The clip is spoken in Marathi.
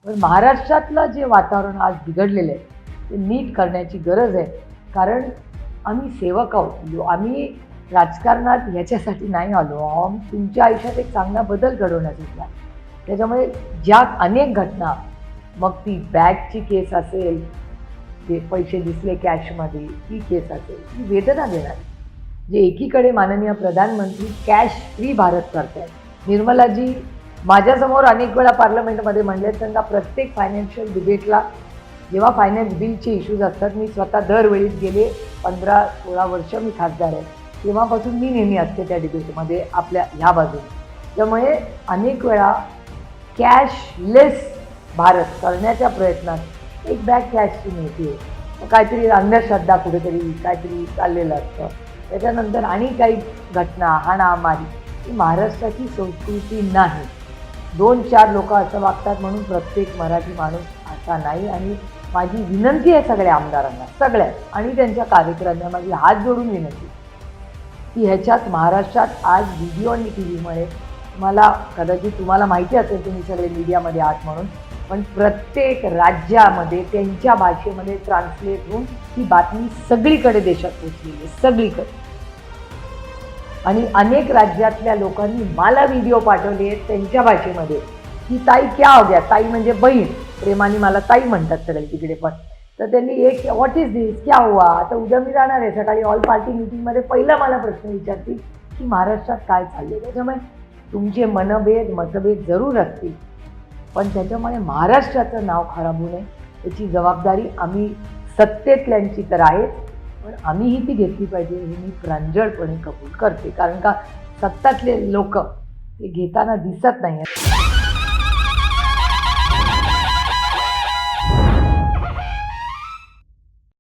पण महाराष्ट्रातलं जे वातावरण आज बिघडलेलं आहे ते नीट करण्याची गरज आहे. कारण आम्ही सेवक आहोत. आम्ही राजकारणात ह्याच्यासाठी नाही आलो. तुमच्या आयुष्यात एक चांगला बदल घडवण्यासाठी आलो. त्याच्यामुळे ज्या अनेक घटना, मग ती बॅगची केस असेल, ते पैसे दिसले कॅशमध्ये ती केस असेल, ती वेदना देणारी. जे एकीकडे माननीय प्रधानमंत्री कॅश फ्री भारत करतायत. निर्मलाजी माझ्यासमोर अनेक वेळा पार्लमेंटमध्ये म्हणले, त्यांना प्रत्येक फायनान्शियल डिबेटला जेव्हा फायनान्स बिलचे इश्यूज असतात, मी स्वतः दरवेळीच गेले 15-16 वर्ष मी खासदार आहे, तेव्हापासून मी नेहमी असते त्या डिबेटमध्ये आपल्या ह्या बाजूने. त्यामुळे अनेक वेळा कॅशलेस भारत करण्याच्या प्रयत्नात एक बॅग कॅशची मिळते, काहीतरी अंधश्रद्धा कुठेतरी काहीतरी चाललेलं असतं. त्याच्यानंतर आणि काही घटना हाणामारी, ही महाराष्ट्राची संस्कृती नाही. 2-4 लोक असं वागतात म्हणून प्रत्येक मराठी माणूस असा नाही. आणि माझी विनंती आहे सगळ्या आमदारांना, सगळ्या आणि त्यांच्या कार्यकर्त्यांना माझी हात जोडून विनंती की ह्याच्यात महाराष्ट्रात आज व्हिडिओ आणि टी व्हीमुळे मला कदाचित तुम्हाला माहिती असेल, तुम्ही सगळे मीडियामध्ये आहात म्हणून, पण प्रत्येक राज्यामध्ये त्यांच्या भाषेमध्ये ट्रान्सलेट होऊन ही बातमी सगळीकडे देशात पोचलेली आहे, सगळीकडे. आणि अनेक राज्यातल्या लोकांनी मला व्हिडिओ पाठवले आहेत त्यांच्या भाषेमध्ये की ताई क्या हो गया, ताई म्हणजे बहीण, प्रेमाने मला ताई म्हणतात सगळे तिकडे पण. तर त्यांनी एक व्हॉट इज दिस, क्या हुआ. आता उद्या मी जाणार आहे सकाळी ऑल पार्टी मीटिंगमध्ये, पहिला मला प्रश्न विचारतील की महाराष्ट्रात काय चालले. त्याच्यामुळे तुमचे मनभेद मतभेद जरूर असतील, पण त्याच्यामुळे महाराष्ट्राचं नाव खराब होऊ नये याची जबाबदारी आम्ही सत्तेतल्यांची तर आहेच, पण आम्हीही ती घेतली पाहिजे हे मी प्रांजळपणे कबूल करते. कारण का सत्तातले लोक ते घेताना दिसत नाही.